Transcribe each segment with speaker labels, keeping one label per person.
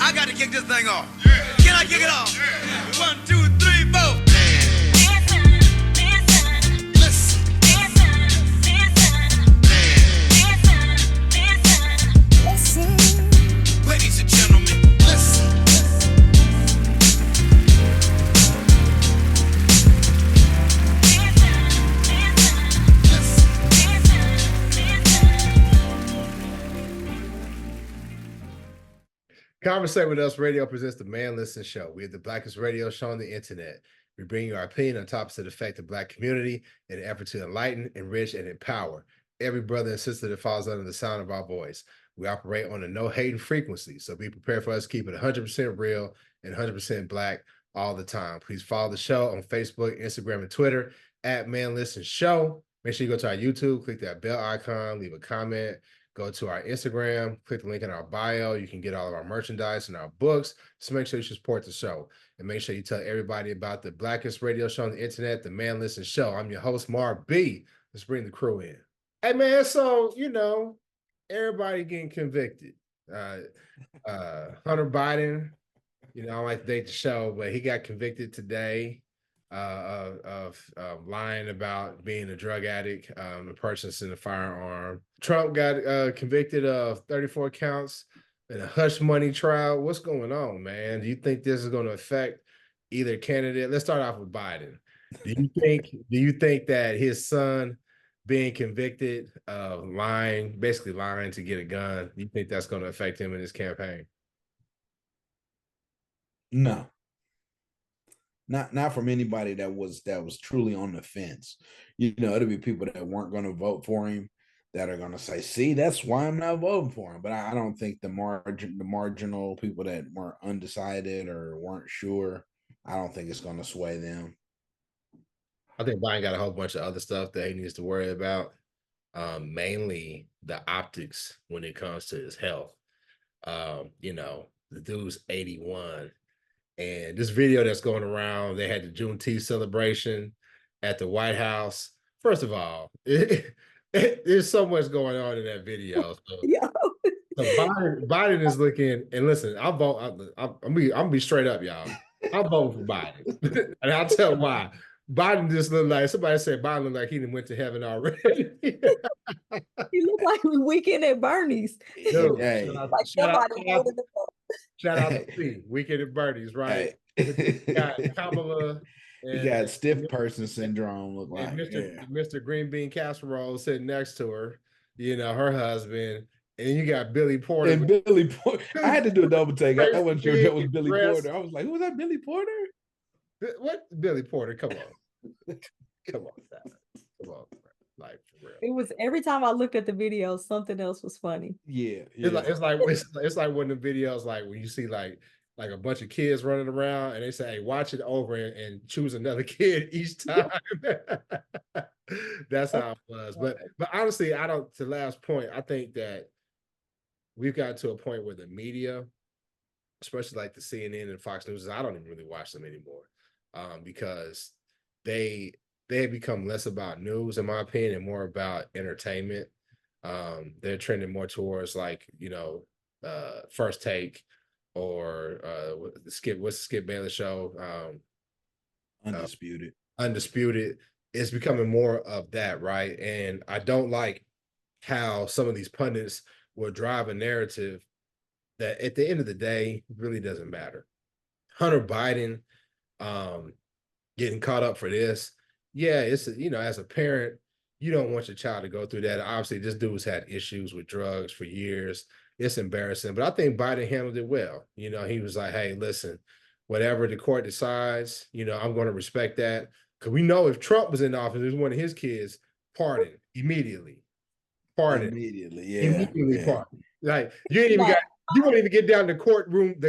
Speaker 1: I got to kick this thing off. Can I kick it off? 1, 2, 3, 4. Ladies and gentlemen, listen.
Speaker 2: Conversate with Us Radio presents the Man Listen Show. We are the blackest radio show on the internet. We bring you our opinion on topics that affect the black community in an effort to enlighten, enrich, and empower every brother and sister that falls under the sound of our voice. We operate on a no-hating frequency, so be prepared for us to keep it 100% real and 100% black all the time. Please follow the show on Facebook, Instagram, and Twitter at Man Listen Show. Make sure you go to our YouTube, click that bell icon, leave a comment. Go to our Instagram, click the link in our bio. You can get all of our merchandise and our books. So make sure you support the show. And make sure you tell everybody about the blackest radio show on the internet, the Man Listen Show. I'm your host, Mark B. Let's bring the crew in. Hey, man, so, everybody getting convicted. Hunter Biden, I don't like to date the show, but he got convicted today of lying about being a drug addict, and purchasing a firearm. Trump got convicted of 34 counts in a hush money trial. What's going on, man? Do you think this is going to affect either candidate? Let's start off with Biden. Do you think that his son being convicted of basically lying to get a gun, do you think that's going to affect him in his campaign?
Speaker 3: No. Not from anybody that was truly on the fence. It'll be people that weren't going to vote for him that are going to say, see, that's why I'm not voting for him. But I don't think the marginal people that weren't undecided or weren't sure, I don't think it's going to sway them.
Speaker 2: I think Biden got a whole bunch of other stuff that he needs to worry about, mainly the optics when it comes to his health. The dude's 81. And this video that's going around, they had the Juneteenth celebration at the White House. First of all, there's so much going on in that video. So,
Speaker 4: Yeah.
Speaker 2: so Biden is looking, and listen, I'm gonna be straight up, y'all. I'm voting for Biden, and I'll tell why. Biden just looked like somebody said Biden looked like he done went to heaven already.
Speaker 4: He looked like Weekend at Bernie's.
Speaker 2: Dude,
Speaker 3: Hey.
Speaker 4: Like somebody holding the phone.
Speaker 2: Shout out to P, Weekend at Bernie's, right?
Speaker 3: Hey.
Speaker 2: You got Kamala.
Speaker 3: You got stiff person syndrome, look like
Speaker 2: Mr. Green Bean Casserole sitting next to her, her husband, and you got Billy Porter.
Speaker 3: And Billy Porter. I had to do a double take. I wasn't sure if that was Billy Porter. I was like, who was that, Billy Porter?
Speaker 2: What? Billy Porter? Come on. Come on. Like, for real.
Speaker 4: It was every time I looked at the video, something else was funny.
Speaker 3: Yeah.
Speaker 2: It's like one of the videos like when you see like a bunch of kids running around and they say, hey, watch it over and choose another kid each time. That's how it was. But honestly, to the last point, I think that we've got to a point where the media, especially like the CNN and Fox News, I don't even really watch them anymore, because they have become less about news, in my opinion, and more about entertainment. They're trending more towards like, First Take or what's the Skip Bayless show?
Speaker 3: Undisputed.
Speaker 2: Undisputed. It's becoming more of that, right? And I don't like how some of these pundits will drive a narrative that at the end of the day really doesn't matter. Hunter Biden getting caught up for this. Yeah, it's as a parent, you don't want your child to go through that. Obviously, this dude's had issues with drugs for years. It's embarrassing, but I think Biden handled it well. He was like, hey, listen, whatever the court decides, I'm going to respect that. Because we know if Trump was in office, it was one of his kids, pardon immediately. Pardon.
Speaker 3: Immediately, yeah.
Speaker 2: Immediately pardon. Like, you won't even get down the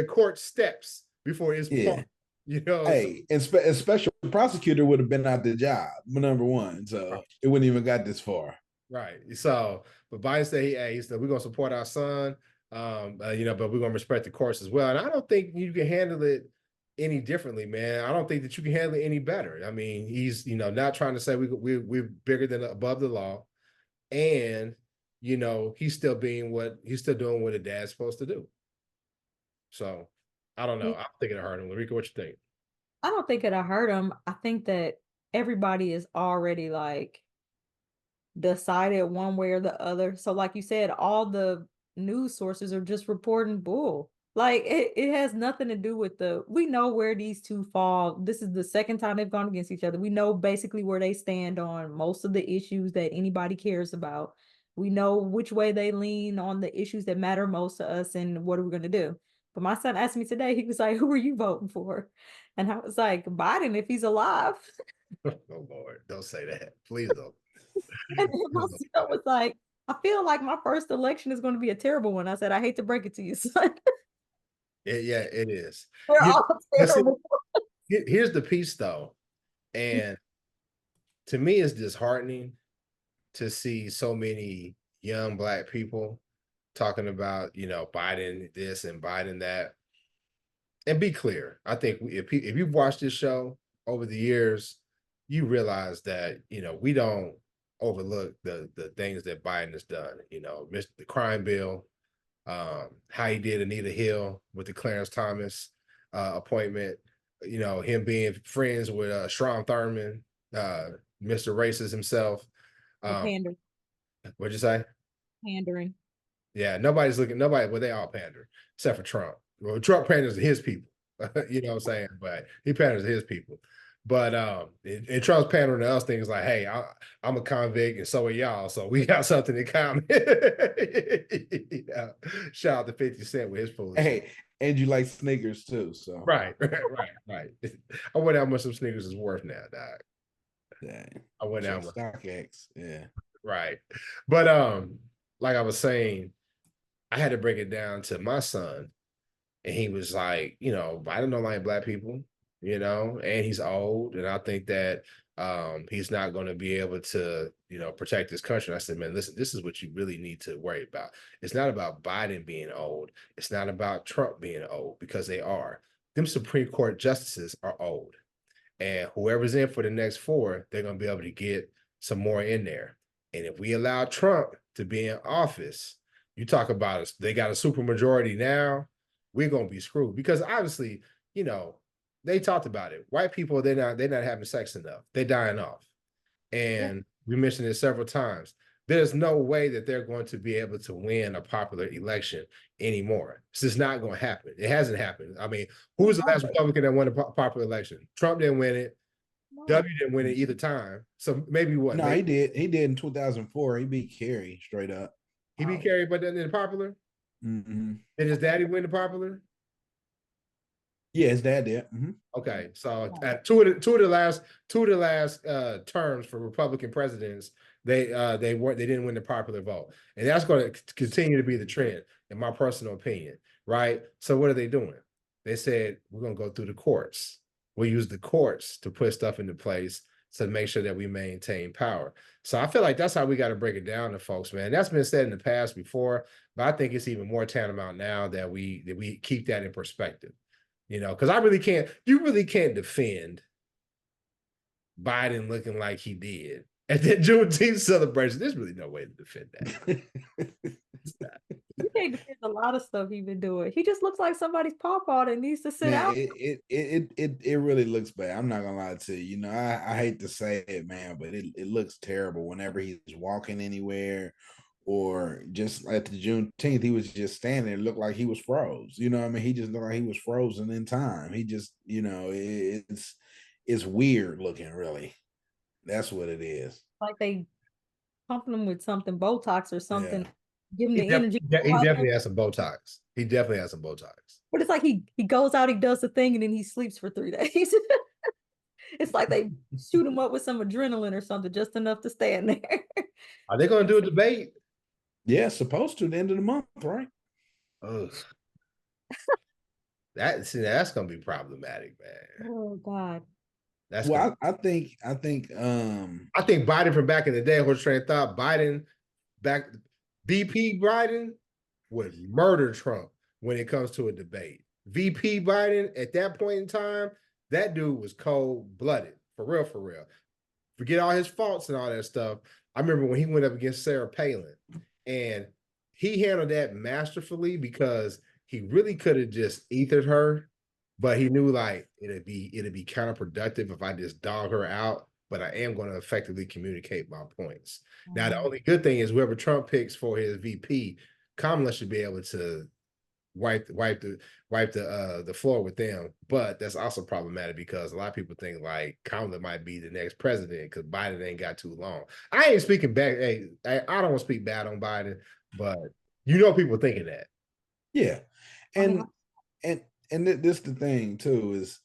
Speaker 2: court steps before it's pardoned.
Speaker 3: Hey, and special prosecutor would have been out the job, number one. So it wouldn't even got this far.
Speaker 2: Right. So, but Biden said, he said, we're going to support our son, but we're going to respect the courts as well. And I don't think you can handle it any differently, man. I don't think that you can handle it any better. I mean, he's, not trying to say we're bigger than above the law. And, he's still doing what a dad's supposed to do. So I don't know. I'm thinking it hurt him. Larika, what you think?
Speaker 4: I don't think it'll hurt him. I think that everybody is already like decided one way or the other. So, like you said, all the news sources are just reporting bull. Like it has nothing to do with we know where these two fall. This is the second time they've gone against each other. We know basically where they stand on most of the issues that anybody cares about. We know which way they lean on the issues that matter most to us and what are we going to do. But my son asked me today, he was like, who are you voting for? And I was like, Biden, if he's alive.
Speaker 2: Oh Lord, don't say that. Please don't.
Speaker 4: And then my son was like, I feel like my first election is going to be a terrible one. I said, I hate to break it to you, son.
Speaker 2: Yeah, it is.
Speaker 4: They're
Speaker 2: You,
Speaker 4: all terrible.
Speaker 2: here's the piece though. And to me, it's disheartening to see so many young Black people talking about, Biden this and Biden that. And be clear, I think if you've watched this show over the years, you realize that, we don't overlook the things that Biden has done. The crime bill, how he did Anita Hill with the Clarence Thomas appointment, him being friends with Strom Thurmond, Mr. Racist himself.
Speaker 4: Pandering.
Speaker 2: What'd you say?
Speaker 4: Pandering.
Speaker 2: Yeah, well, they all pander, except for Trump. Well, Trump panders to his people, you know what I'm saying? But he panders to his people. But and Trump's pandering to us things like, hey, I'm a convict and so are y'all. So we got something in common. Yeah. Shout out to 50 Cent with his foolishness.
Speaker 3: Hey, and you like sneakers too, so
Speaker 2: Right. I wonder how much some sneakers is worth now, dog.
Speaker 3: Dang.
Speaker 2: I wonder how
Speaker 3: Check
Speaker 2: much.
Speaker 3: StockX, yeah.
Speaker 2: Right. But like I was saying, I had to break it down to my son. And he was like, Biden don't like Black people, and he's old. And I think that he's not going to be able to, protect this country. And I said, man, listen, this is what you really need to worry about. It's not about Biden being old. It's not about Trump being old, because they are. Them Supreme Court justices are old. And whoever's in for the next 4, they're going to be able to get some more in there. And if we allow Trump to be in office, you talk about us, they got a super majority now, we're going to be screwed. Because obviously, they talked about it. White people, they're not having sex enough. They're dying off. And we mentioned it several times. There's no way that they're going to be able to win a popular election anymore. It's just not going to happen. It hasn't happened. I mean, who was the last Republican that won a popular election? Trump didn't win it. W didn't win it either time. So maybe what?
Speaker 3: No, he did. He did in 2004. He beat Kerry straight up.
Speaker 2: He beat Kerry, but then in popular?
Speaker 3: Mm-hmm.
Speaker 2: Did his daddy win the popular?
Speaker 3: Yeah, his dad did. Mm-hmm.
Speaker 2: Okay, so at two of the last terms for Republican presidents, they didn't win the popular vote, and that's going to continue to be the trend, in my personal opinion. Right? So what are they doing? They said we're going to go through the courts. We'll use the courts to put stuff into place to make sure that we maintain power. So I feel like that's how we got to break it down to folks, man. That's been said in the past before, but I think it's even more tantamount now that we keep that in perspective. Because you really can't defend Biden looking like he did at that Juneteenth celebration. There's really no way to defend that.
Speaker 4: You can't defend a lot of stuff he's been doing. He just looks like somebody's pawpaw that needs to sit out.
Speaker 3: It really looks bad. I'm not gonna lie to you. I hate to say it, man, but it looks terrible whenever he's walking anywhere. Or just at the Juneteenth, he was just standing there, looked like he was froze. You know what I mean? He just looked like he was frozen in time. He just, it's weird looking, really. That's what it is.
Speaker 4: Like they pumping him with something, Botox or something, give him the energy.
Speaker 2: He definitely has some Botox.
Speaker 4: But it's like he goes out, he does the thing, and then he sleeps for 3 days. It's like they shoot him up with some adrenaline or something, just enough to stand there.
Speaker 2: Are they going to do a debate?
Speaker 3: Yeah, supposed to the end of the month, right?
Speaker 2: Oh, that's going to be problematic, man.
Speaker 4: Oh God.
Speaker 3: I think
Speaker 2: Biden from back in the day, whole train of thought, VP Biden would murder Trump when it comes to a debate. VP Biden at that point in time, that dude was cold-blooded, for real, for real. Forget all his faults and all that stuff. I remember when he went up against Sarah Palin, and he handled that masterfully because he really could have just ethered her, but he knew like it'd be counterproductive if I just dog her out. But I am going to effectively communicate my points. Now, the only good thing is whoever Trump picks for his VP, Kamala should be able to wipe the floor with them. But that's also problematic because a lot of people think like Kamala might be the next president because Biden ain't got too long. I ain't speaking back. Hey, I don't want to speak bad on Biden, but people thinking that.
Speaker 3: Yeah,
Speaker 4: I mean,
Speaker 3: and this the thing too is,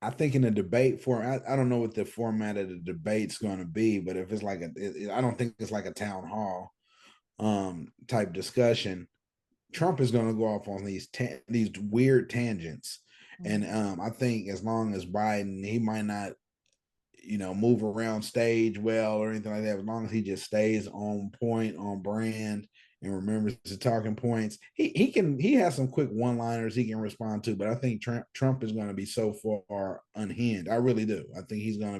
Speaker 3: I think in a debate form, I don't know what the format of the debate's going to be, but if it's like I don't think it's like a town hall type discussion. Trump is going to go off on these weird tangents, and I think as long as Biden, he might not, move around stage well or anything like that. As long as he just stays on point, on brand, and remembers the talking points, he has some quick one-liners he can respond to. But I think Trump is going to be so far unhinged. I really do. I think it's going to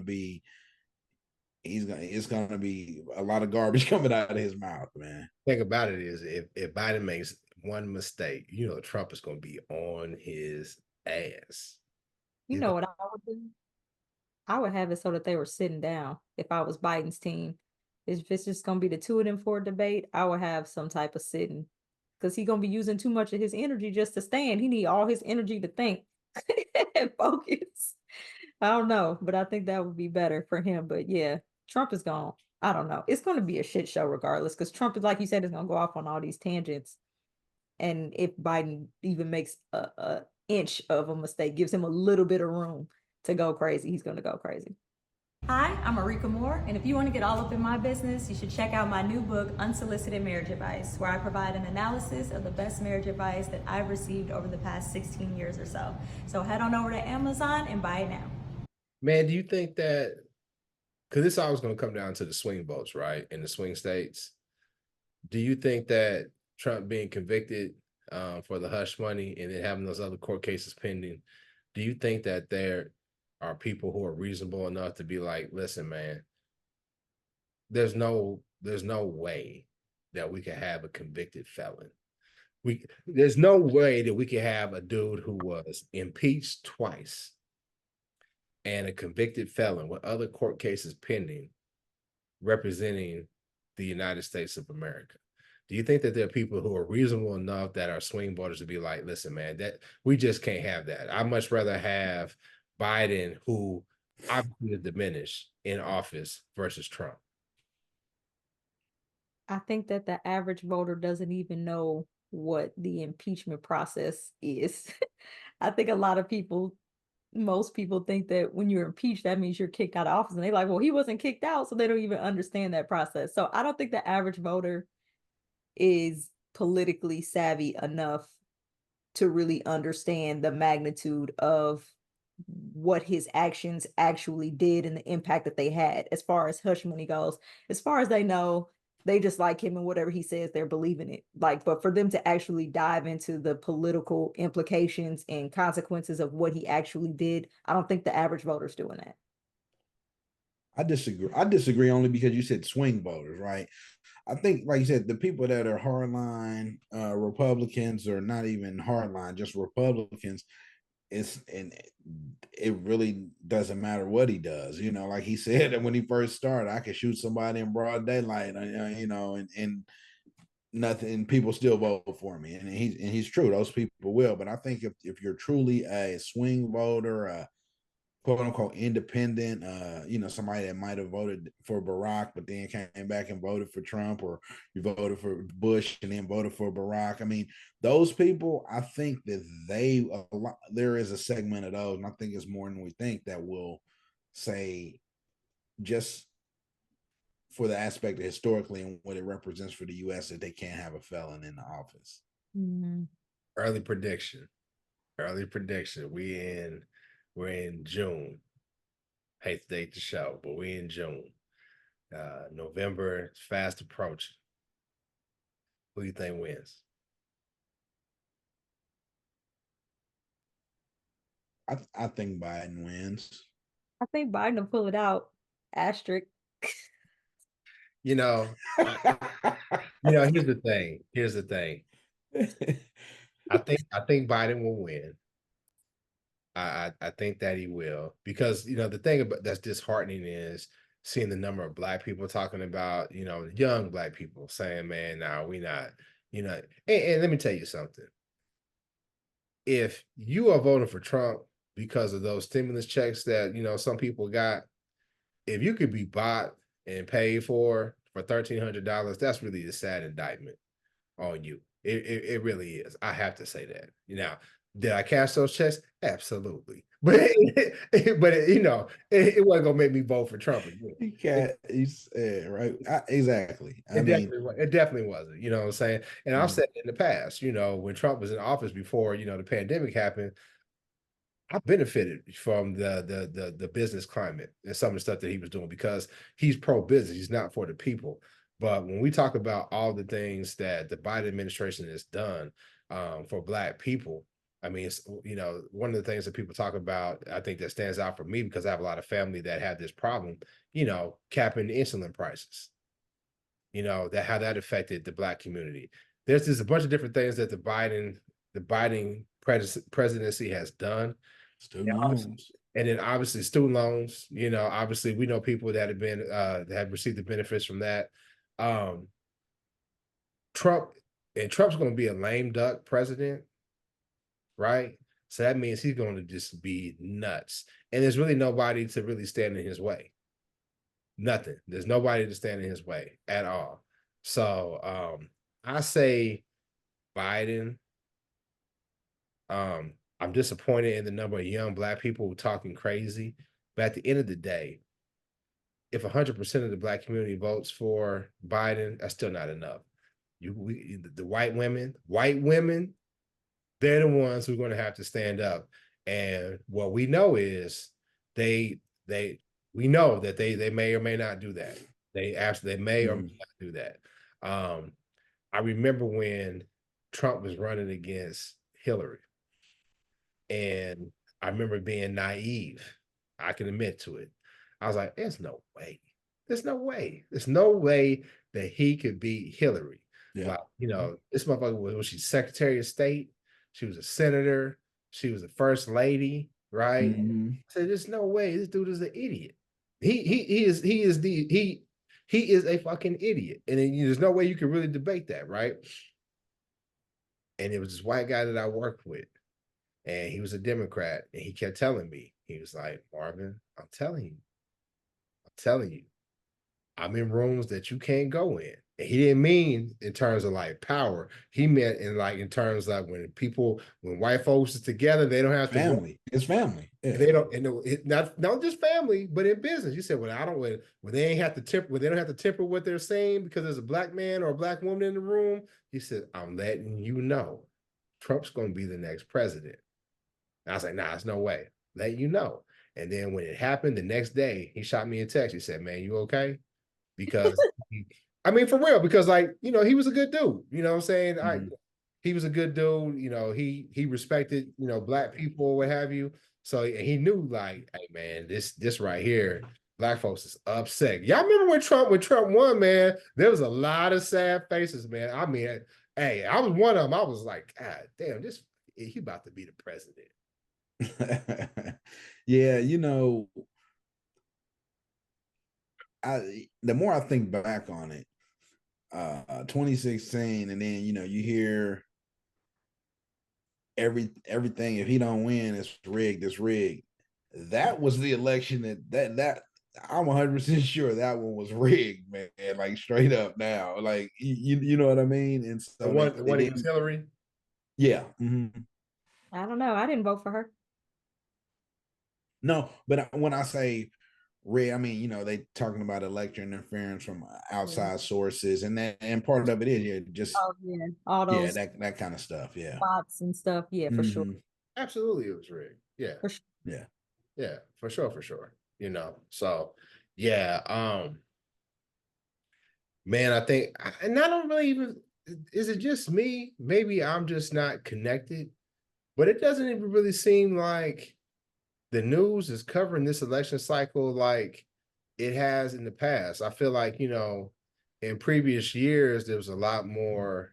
Speaker 3: be a lot of garbage coming out of his mouth, man.
Speaker 2: Thing about it is if Biden makes one mistake, Trump is going to be on his ass.
Speaker 4: you know what I would do? I would have it so that they were sitting down if I was Biden's team. If it's just gonna be the two of them for a debate, I would have some type of sitting. Because he's gonna be using too much of his energy just to stand. He need all his energy to think and focus. I don't know, but I think that would be better for him. But yeah, Trump is gone. I don't know. It's gonna be a shit show regardless, because Trump is, like you said, is gonna go off on all these tangents. And if Biden even makes a inch of a mistake, gives him a little bit of room to go crazy, he's going to go crazy. Hi, I'm Marika Moore, and if you want to get all up in my business, you should check out my new book, Unsolicited Marriage Advice, where I provide an analysis of the best marriage advice that I've received over the past 16 years or so. So head on over to Amazon and buy it now.
Speaker 2: Man, do you think that, because this always going to come down to the swing votes, right? In the swing states. Do you think that Trump being convicted for the hush money and then having those other court cases pending, do you think that there are people who are reasonable enough to be like, listen, man, there's no way that we can have a convicted felon. There's no way that we can have a dude who was impeached twice and a convicted felon with other court cases pending representing the United States of America. Do you think that there are people who are reasonable enough that are swing voters to be like, listen, man, that we just can't have that. I'd much rather have Biden, who obviously is diminished, in office versus Trump?
Speaker 4: I think that the average voter doesn't even know what the impeachment process is. I think a lot of people, most people think that when you're impeached, that means you're kicked out of office. And they're like, well, he wasn't kicked out, so they don't even understand that process. So I don't think the average voter is politically savvy enough to really understand the magnitude of what his actions actually did and the impact that they had as far as hush money goes. As far as they know, they just like him and whatever he says, they're believing it. Like, but for them to actually dive into the political implications and consequences of what he actually did, I don't think the average voter's doing that.
Speaker 3: I disagree. I disagree only because you said swing voters, right? I think, like you said, the people that are hardline Republicans, or not even hardline, just Republicans, and it really doesn't matter what he does. Like he said that when he first started, I could shoot somebody in broad daylight, and nothing, people still vote for me, and he's true. Those people will, but I think if you're truly a swing voter, quote unquote independent, somebody that might have voted for Barack but then came back and voted for Trump, or you voted for Bush and then voted for Barack. I mean, those people, I think that there is a segment of those, and I think it's more than we think, that will say, just for the aspect of historically and what it represents for the US, that they can't have a felon in the office.
Speaker 4: Mm-hmm.
Speaker 2: Early prediction. We're in June. Hate to date the show, but we're in June. November is fast approaching. Who do you think wins?
Speaker 3: I think Biden wins.
Speaker 4: I think Biden will pull it out. Asterisk.
Speaker 2: Here's the thing. I think Biden will win. I think that he will, because the thing about that's disheartening is seeing the number of black people talking about, young black people saying, man, no, we not, and let me tell you something. If you are voting for Trump because of those stimulus checks that some people got, if you could be bought and paid for $1,300, that's really a sad indictment on you. It really is. I have to say that. Did I cash those checks? Absolutely. But it wasn't gonna make me vote for Trump again.
Speaker 3: You can't. You said right. Exactly. I mean,
Speaker 2: It definitely wasn't. You know what I'm saying? And I've
Speaker 3: Mhm.
Speaker 2: said it in the past. When Trump was in office before the pandemic happened, I benefited from the business climate and some of the stuff that he was doing, because he's pro business. He's not for the people. But when we talk about all the things that the Biden administration has done for Black people, I mean, it's, one of the things that people talk about, I think that stands out for me, because I have a lot of family that have this problem, capping insulin prices, that how that affected the Black community. There's just a bunch of different things that the Biden presidency has done.
Speaker 3: Student loans.
Speaker 2: And then obviously student loans, obviously we know people that have been that have received the benefits from that. Um Trump Trump's going to be a lame duck president, right? So that means he's going to just be nuts. And there's really nobody to really stand in his way. Nothing. There's nobody to stand in his way at all. So I say Biden. I'm disappointed in the number of young Black people talking crazy. But at the end of the day, if 100% of the Black community votes for Biden, that's still not enough. The white women, they're the ones who are going to have to stand up. And what we know is they we know that they may or may not do that. They may or may not do that. I remember when Trump was running against Hillary, and I remember being naive. I can admit to it. I was like, there's no way. There's no way. There's no way that he could beat Hillary.
Speaker 3: Yeah.
Speaker 2: Like, this motherfucker was she Secretary of State? She was a senator. She was the first lady, right?
Speaker 3: Mhm.
Speaker 2: I said, there's no way. This dude is an idiot. He is a fucking idiot. And then, there's no way you can really debate that, right? And it was this white guy that I worked with, and he was a Democrat, and he kept telling me, he was like, Marvin, I'm telling you, I'm in rooms that you can't go in. And he didn't mean in terms of like power. He meant in terms of when white folks is together, they don't have to
Speaker 3: family. It's family. Yeah.
Speaker 2: they don't, and not just family, but in business. You said, when they ain't have to temper, when they don't have to temper what they're saying because there's a Black man or a Black woman in the room. He said, I'm letting you know, Trump's going to be the next president. And I was like, nah, there's no way. Let you know. And then when it happened the next day, he shot me a text. He said, man, you okay? Because I mean, for real, because he was a good dude. You know what I'm saying? He was a good dude. He respected, Black people or what have you. So he knew, like, hey man, this right here, Black folks is upset. Y'all remember when Trump won, man? There was a lot of sad faces, man. I mean, hey, I was one of them. I was like, God damn, he about to be the president.
Speaker 3: Yeah, the more I think back on it, 2016, and then you hear everything. If he don't win, it's rigged. That was the election that I'm 100% sure that one was rigged, man. Like straight up now, like you know what I mean. And so
Speaker 2: the one against Hillary.
Speaker 3: Yeah.
Speaker 4: I don't know. I didn't vote for her.
Speaker 3: No, but when I say red, I mean, they talking about election interference from outside sources, and part of it is just
Speaker 4: all those
Speaker 3: that kind of stuff,
Speaker 4: bots and stuff, for sure.
Speaker 2: Absolutely, it was rigged. Yeah,
Speaker 4: for sure.
Speaker 2: Yeah, for sure. So yeah, man, I think, and I don't really even. Is it just me? Maybe I'm just not connected, but it doesn't even really seem like the news is covering this election cycle like it has in the past. I feel like, in previous years, there was a lot more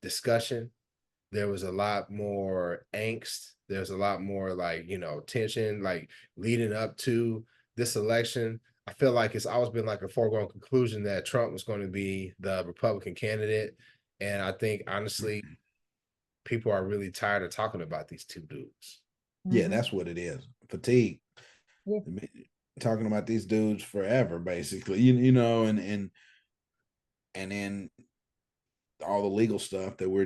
Speaker 2: discussion. There was a lot more angst. There's a lot more tension, like leading up to this election. I feel like it's always been like a foregone conclusion that Trump was going to be the Republican candidate. And I think honestly, people are really tired of talking about these two dudes.
Speaker 3: Yeah, that's what it is. Fatigue.
Speaker 4: Yeah.
Speaker 3: Talking about these dudes forever, basically. You know, and then all the legal stuff that we're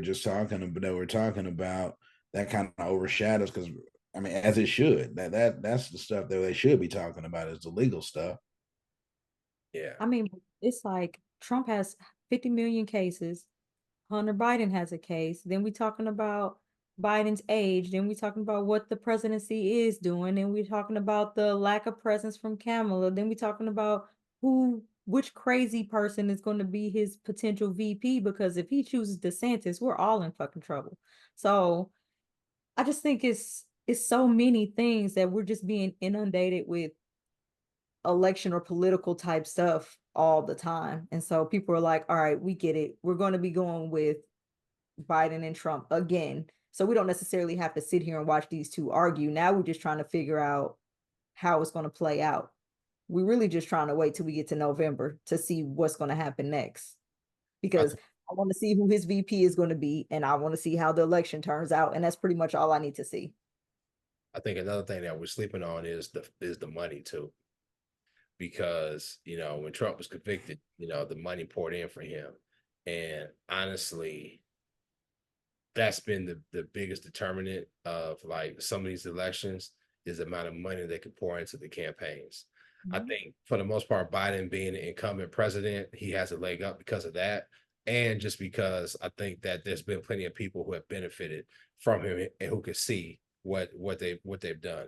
Speaker 3: talking about, that kind of overshadows, because I mean, as it should. That's the stuff that they should be talking about, is the legal stuff.
Speaker 2: Yeah.
Speaker 4: I mean, it's like Trump has 50 million cases. Hunter Biden has a case. Then we talking about Biden's age. Then we talking about what the presidency is doing. Then we talking about the lack of presence from Kamala. Then we talking about which crazy person is going to be his potential VP, because if he chooses DeSantis, we're all in fucking trouble. So I just think it's so many things that we're just being inundated with election or political type stuff all the time. And so people are like, all right, we get it. We're going to be going with Biden and Trump again. So we don't necessarily have to sit here and watch these two argue. Now we're just trying to figure out how it's going to play out. We're really just trying to wait till we get to November to see what's going to happen next. Because I want to see who his VP is going to be, and I want to see how the election turns out. And that's pretty much all I need to see.
Speaker 2: I think another thing that we're sleeping on is the money too. Because, when Trump was convicted, the money poured in for him. And honestly, that's been the biggest determinant of like some of these elections, is the amount of money they could pour into the campaigns. I think for the most part, Biden being the incumbent president, he has a leg up because of that. And just because I think that there's been plenty of people who have benefited from him and who could see what they've done.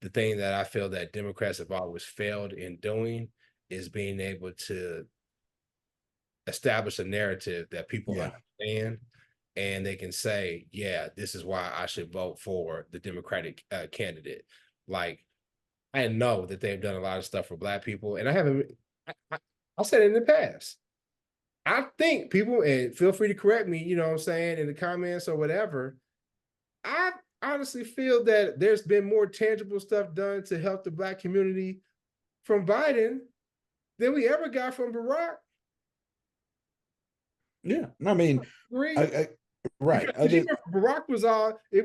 Speaker 2: The thing that I feel that Democrats have always failed in doing is being able to establish a narrative that people understand, and they can say, yeah, this is why I should vote for the Democratic candidate. Like, I know that they've done a lot of stuff for Black people, and I haven't, I said it in the past. I think people, and feel free to correct me, you know what I'm saying, in the comments or whatever, I honestly feel that there's been more tangible stuff done to help the Black community from Biden than we ever got from Barack.
Speaker 3: Yeah, I mean, right.
Speaker 2: Barack was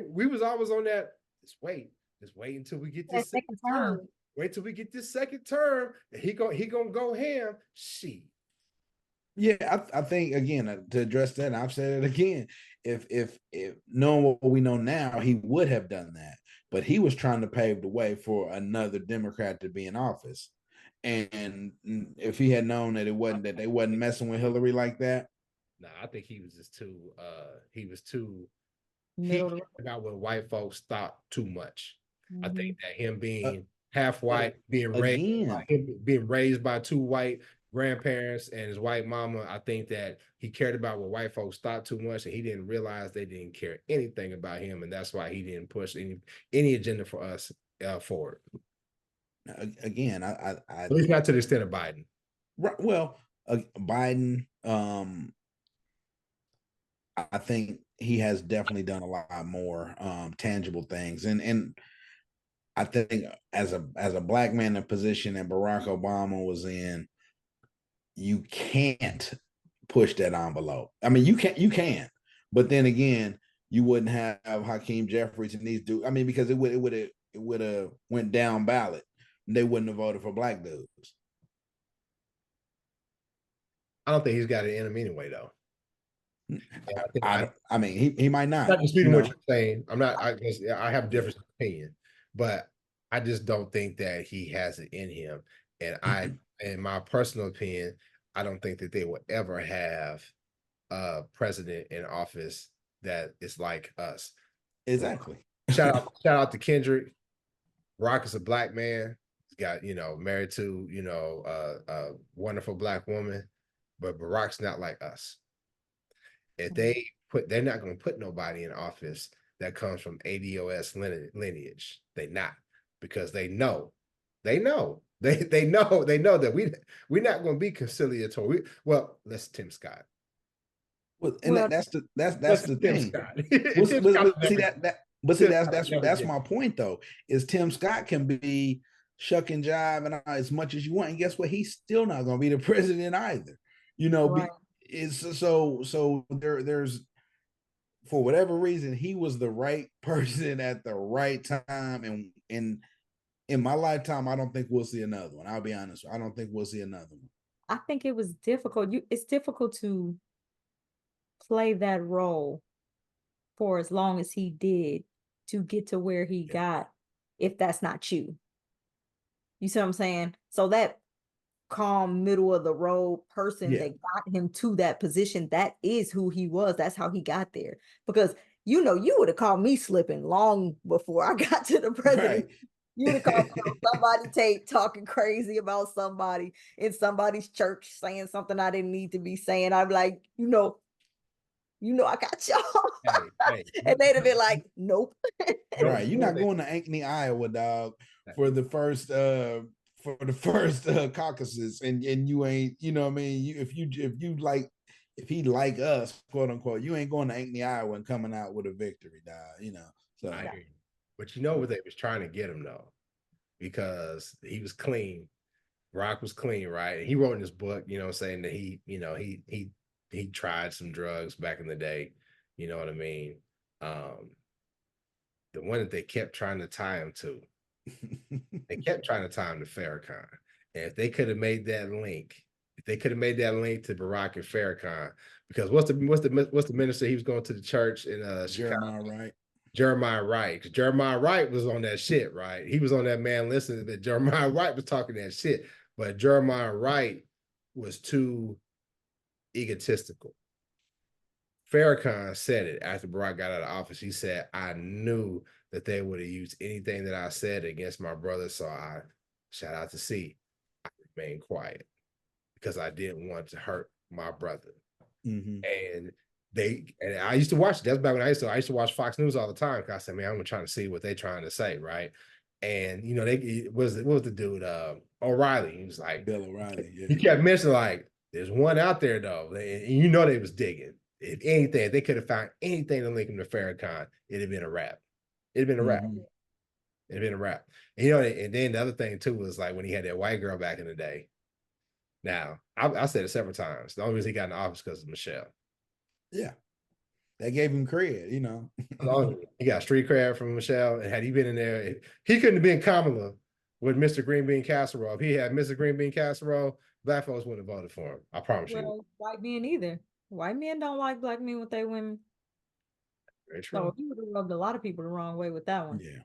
Speaker 2: we was always on that. Just wait until we get this second term. Wait till we get this second term, and he gonna go ham. She.
Speaker 3: Yeah, I think, again, to address that, I've said it again. If knowing what we know now, he would have done that, but he was trying to pave the way for another Democrat to be in office. And if he had known that they wasn't messing with Hillary like that,
Speaker 2: nah, I think he was just too. He was too. He cared about what white folks thought too much. I think that him being half white, being raised by two white grandparents and his white mama, I think that he cared about what white folks thought too much, and he didn't realize they didn't care anything about him, and that's why he didn't push any agenda for us forward.
Speaker 3: Again,
Speaker 2: at least not to the extent of Biden.
Speaker 3: Right. Well, Biden, I think he has definitely done a lot more tangible things, and I think as a Black man in a position that Barack Obama was in, you can't push that envelope. I mean, you can, but then again, you wouldn't have Hakeem Jeffries and these dudes. I mean, because it would have went down ballot. They wouldn't have voted for Black dudes.
Speaker 2: I don't think he's got it in him anyway, though.
Speaker 3: I mean, he might not.
Speaker 2: I'm not disputing what you're saying. I have a different opinion, but I just don't think that he has it in him. And in my personal opinion, I don't think that they will ever have a president in office that is like us.
Speaker 3: Exactly.
Speaker 2: Shout out to Kendrick. Barack is a Black man. He's got, married to, a wonderful Black woman, but Barack's not like us. If they're not going to put nobody in office that comes from ADOS lineage. They not, because they know that we're not going to be conciliatory. Well, let's Tim Scott.
Speaker 3: Well, and
Speaker 4: Well,
Speaker 3: that's the
Speaker 2: Tim
Speaker 3: thing.
Speaker 2: Scott.
Speaker 3: What's,
Speaker 2: Tim
Speaker 3: but,
Speaker 2: Scott
Speaker 3: but see
Speaker 2: never,
Speaker 3: but see
Speaker 2: Tim Scott never
Speaker 3: that's
Speaker 2: did.
Speaker 3: my point though. Is Tim Scott can be shuck and jive and as much as you want, and guess what? He's still not going to be the president either. You know,
Speaker 4: right.
Speaker 3: it's so there's for whatever reason he was the right person at the right time, and in my lifetime, I don't think we'll see another one. I'll be honest, I don't think we'll see another one.
Speaker 4: I think it was difficult. It's difficult to play that role for as long as he did to get to where he got, if that's not you. You see what I'm saying? So that calm, middle of the road person that got him to that position, that is who he was. That's how he got there. Because you would have called me slipping long before I got to the president.
Speaker 3: Right.
Speaker 4: You would have called me on somebody tape talking crazy about somebody in somebody's church saying something I didn't need to be saying. I'd be like, I got y'all. And they'd have been like, nope.
Speaker 3: Right. You're not going to Ankeny, Iowa, dog, for the first caucuses, and you ain't, you know what I mean? If he like us, quote unquote, you ain't going to Ankeny, Iowa and coming out with a victory, dog, you know. So
Speaker 2: I hear you. But you know what they was trying to get him though, because he was clean. Rock was clean, right? And he wrote in his book, saying that he tried some drugs back in the day. You know what I mean? The one that they kept trying to tie him to, they kept trying to tie him to Farrakhan. And if they could have made that link, to Barack and Farrakhan, because what's the minister he was going to the church in Chicago? Jeremiah Wright. Because Jeremiah Wright was on that shit, right? He was on that man listening that Jeremiah Wright was talking that shit. But Jeremiah Wright was too egotistical. Farrakhan said it after Barack got out of office. He said, I knew that they would have used anything that I said against my brother. So I, shout out to C, I remained quiet because I didn't want to hurt my brother. And I used to watch, that's back when I used to watch Fox News all the time. Cause I said, man, I'm trying to see what they're trying to say, right? And what was the dude? O'Reilly. He was like,
Speaker 3: Bill O'Reilly. Yeah.
Speaker 2: He kept mentioning like, there's one out there though, and they was digging. If anything, they could have found anything to link him to Farrakhan, it'd have been a wrap. It'd have been a wrap. It'd have been a wrap. And, and then the other thing too was like when he had that white girl back in the day. Now, I said it several times. The only reason he got in the office because of Michelle.
Speaker 3: Yeah. That gave him cred,
Speaker 2: He got street cred from Michelle. And had he been in there, he couldn't have been Kamala with Mr. Green Bean Casserole. If he had Mr. Green Bean Casserole, black folks wouldn't have voted for him. I promise you.
Speaker 4: White men either. White men don't like black men with their women.
Speaker 2: Very true.
Speaker 4: So he would have rubbed a lot of people the wrong way with that one.
Speaker 3: Yeah.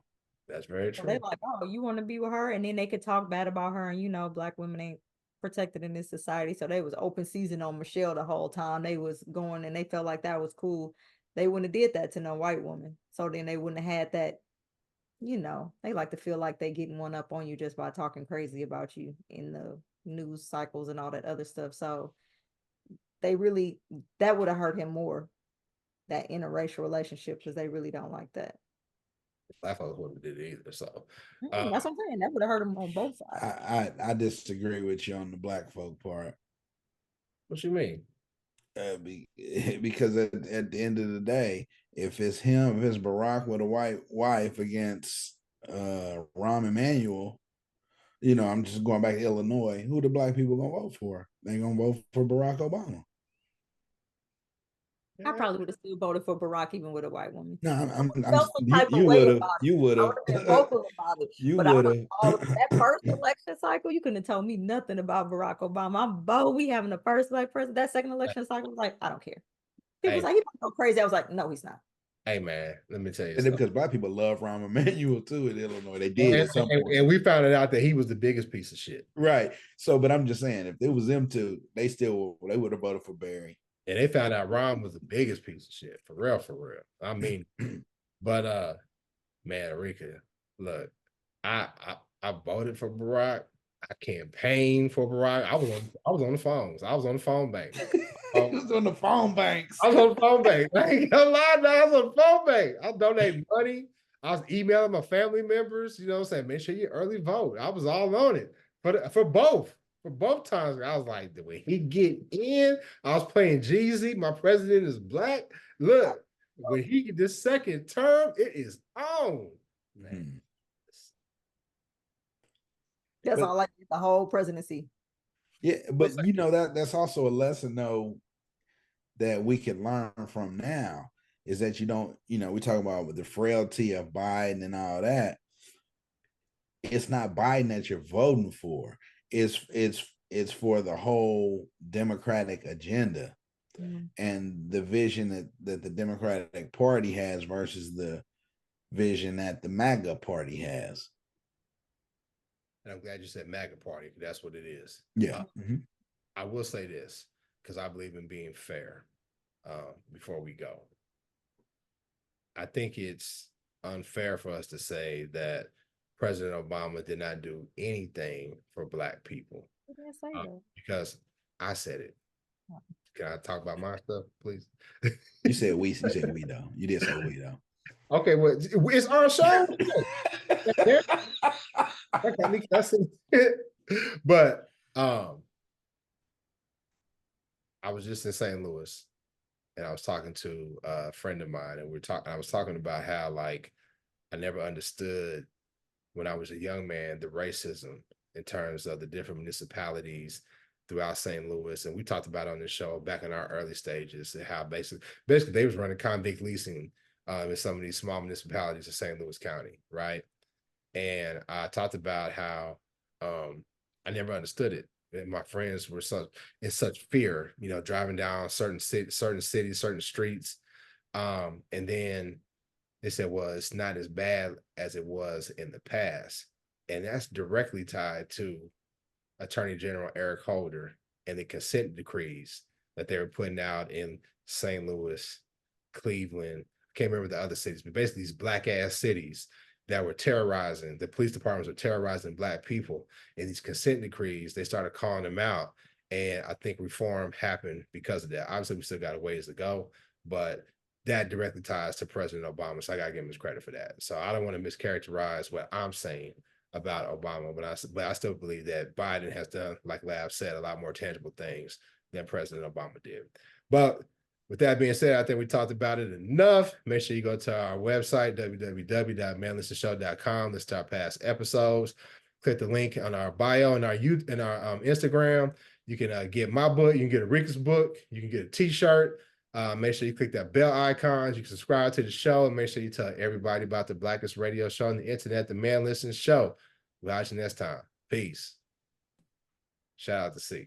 Speaker 2: That's very true.
Speaker 4: So they like, oh, you want to be with her? And then they could talk bad about her. And black women ain't protected in this society. So they was open season on Michelle the whole time. They was going and they felt like that was cool. They wouldn't have did that to no white woman. So then they wouldn't have had that, they like to feel like they getting one up on you just by talking crazy about you in the news cycles and all that other stuff. So that would have hurt him more, that interracial relationship, because they really don't like that.
Speaker 2: Black folks wouldn't have did it either. So
Speaker 4: that's what I'm saying. That would have hurt him on both sides.
Speaker 3: I disagree with you on the black folk part.
Speaker 2: What you mean?
Speaker 3: Because at the end of the day, if it's Barack with a white wife against Rahm Emanuel, I'm just going back to Illinois, who the black people gonna vote for? They gonna vote for Barack Obama.
Speaker 4: I probably would have still voted for Barack even with a white woman.
Speaker 3: No,
Speaker 4: you would have.
Speaker 3: You would have.
Speaker 4: Vocal about it.
Speaker 3: You
Speaker 4: would
Speaker 3: have.
Speaker 4: That first election cycle, you couldn't have told me nothing about Barack Obama. I'm bold. We having the first black president. That second election cycle, I was like, I don't care. People was like, he might go crazy. I was like, no, he's not.
Speaker 2: Hey man, let me tell you.
Speaker 3: And because black people love Rahm Emanuel too in Illinois, they did.
Speaker 2: And we found it out that he was the biggest piece of shit.
Speaker 3: Right. So, but I'm just saying, if it was them two, they would have voted for Barry.
Speaker 2: And they found out Rahm was the biggest piece of shit. For real, for real. I mean, but man, Rika, look, I voted for Barack. I campaigned for Barack. I was on the phones. I was on the phone bank.
Speaker 3: I was on the phone banks.
Speaker 2: I was on the phone bank. I ain't gonna lie, no, I was on the phone bank. I was donating money. I was emailing my family members, saying, make sure you early vote. I was all on it for both. for both times. I was like, the way he get in, I was playing Jeezy. My president is black. Look, when he get this second term, it is on. Man.
Speaker 4: That's
Speaker 3: But-
Speaker 4: all I did the whole presidency.
Speaker 3: Yeah, but that's also a lesson though that we can learn from now is that you don't, we talk about with the frailty of Biden and all that. It's not Biden that you're voting for. It's for the whole Democratic agenda and the vision that the Democratic Party has versus the vision that the MAGA party has.
Speaker 2: And I'm glad you said MAGA party. That's what it is.
Speaker 3: Yeah.
Speaker 2: I will say this because I believe in being fair. Before we go, I think it's unfair for us to say that President Obama did not do anything for Black people.
Speaker 4: I didn't say that.
Speaker 2: Because I said it. Can I talk about my stuff, please?
Speaker 3: You said we. You said we though. You did say we though.
Speaker 2: Okay, well, it's our show. But I was just in St. Louis, and I was talking to a friend of mine, and I was talking about how like I never understood when I was a young man the racism in terms of the different municipalities throughout St. Louis. And we talked about on this show back in our early stages and how basically they was running convict leasing in some of these small municipalities of St. Louis County, right? And I talked about how I never understood it. And my friends were in such fear, driving down certain cities, certain streets. And then they said, well, it's not as bad as it was in the past. And that's directly tied to Attorney General Eric Holder and the consent decrees that they were putting out in St. Louis, Cleveland, can't remember the other cities, but basically these black ass cities that were terrorizing, the police departments were terrorizing Black people. And these consent decrees, they started calling them out. And I think reform happened because of that. Obviously, we still got a ways to go, but that directly ties to President Obama. So I gotta give him his credit for that. So I don't want to mischaracterize what I'm saying about Obama, but I still believe that Biden has done, like Lab said, a lot more tangible things than President Obama did. But with that being said, I think we talked about it enough. Make sure you go to our website, www.manlistenshow.com. Listen to our past episodes. Click the link on our bio and our Instagram. You can get my book. You can get a Rika's book. You can get a t-shirt. Make sure you click that bell icon. You can subscribe to the show and make sure you tell everybody about the blackest radio show on the internet, the Man Listens Show. We'll see you next time. Peace. Shout out to C.